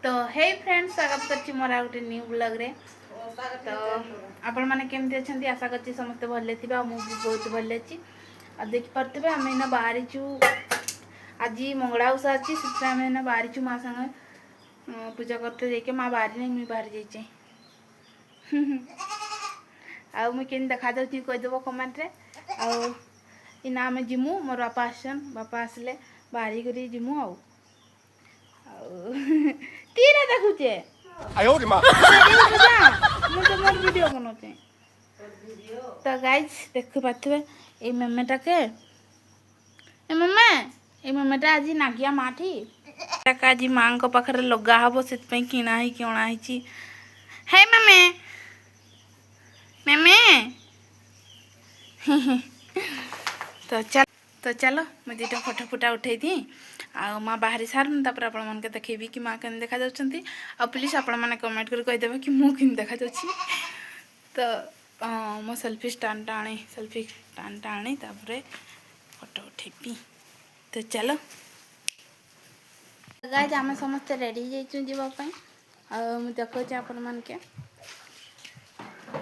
तो हे फ्रेंड्स स्वागत करछि मोर गोटे न्यू ब्लॉग रे। तो आपण माने केमती अछंती आशा करछि समस्त भले थिबा। मु भी बहुत भले अछि। आ देख परतबे हम इना बाहरी छु। आज मंगला उषा अछि सित्रा हम इना बाहरी छु मा संग पूजा करते जेके मा बाहरी नहीं मी बाहर जाइछे। आ मु केन देखा दउछि कहि देबो कमेंट रे। आ इना हम जिमु मोर बापा आसले बाहरी करी जिमु आ तीरा देखुचे आयो रे मां मु तो मोर वीडियो बनाते। तो गाइस देख पाथबे ए मम्मीटा के ए मम्मीटा आज नागिया माठी टाका आज मां को पाखरे लगा हबो सेत पे किना ही कोणा हिची। हे मम्मी मम्मी तो चलो मुझे दुटा फोटो फुटा उठे थी आ माँ बाहरी सार तापर आपण मन के देखेबी कि माँ केन देखा जाउछंती। आ प्लीज आपण माने कमेंट कर कहि देबे कि मु केन देखा जाउछि। तो मो सेल्फी स्टैंड आनी तापर फोटो उठेबी। तो चलो गाइस आमे समस्त रेडी जाइछु जीवा पई। आ मु देखौ छी आपण मन के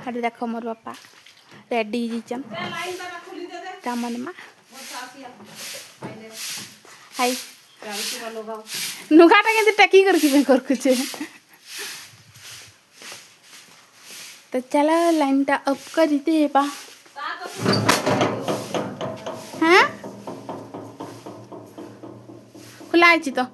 खाली देखो मोर पापा रेडी जिचन कामन मा हाय नुगाटा के टकी करके करकुचे। तो चला लाइन टा अप कर दे बा। हैं खुला आइछि तो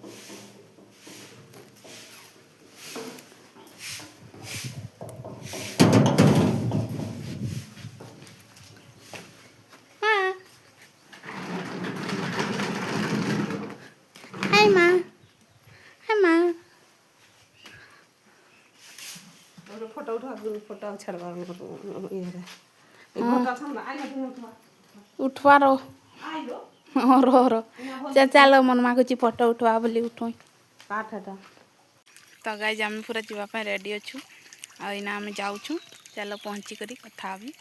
फोटो छड़वा उठवा रो चलो मन मा कुछ फोटो उठवा बोली उठो काठटा। तो गाइस आम पूरा जीवाई रेडी अच्छु आईना आम जाऊँ। चलो पहुँची करी कथा भी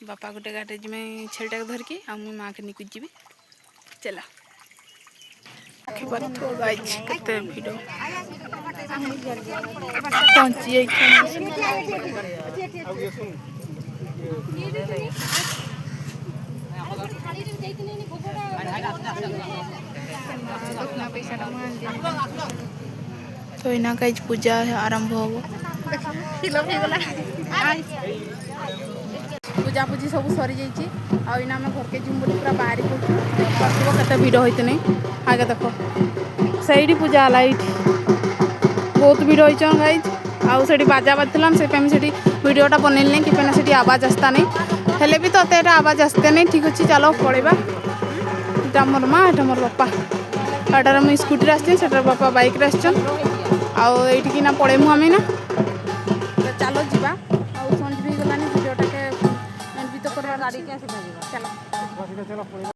बापा गोटे गाड़ी जी छेलटा के धरिकी आ मुई माँ के निकु जी। चलो केते भिड़ पहुँची तो इना गाइस पूजा आरंभ हो पूजा पूजी सब सरी जाइए। आईना आम घर के जिम बोली पूरा बाहरी कते भिड़ होते नहीं आगे देख सही पूजा है ये बहुत भिड़ होचन गाइज। आउ से बाजा बाजला से वीडियोटा बनैली कि से आवाज आसता नहीं हेले भी तो अत आवाज आसते नहीं। ठीक अच्छे चलो पड़ेगा यहाँ मोर माँ एटा मोर बापा एटार मुझे स्कूटी आसचे बापा बाइक आसचन आईटिकी ना पड़ेमु आम ना। तो चलो जीवा संज भी गलानी वीडियोटा के एंड भी तो करवा चलो।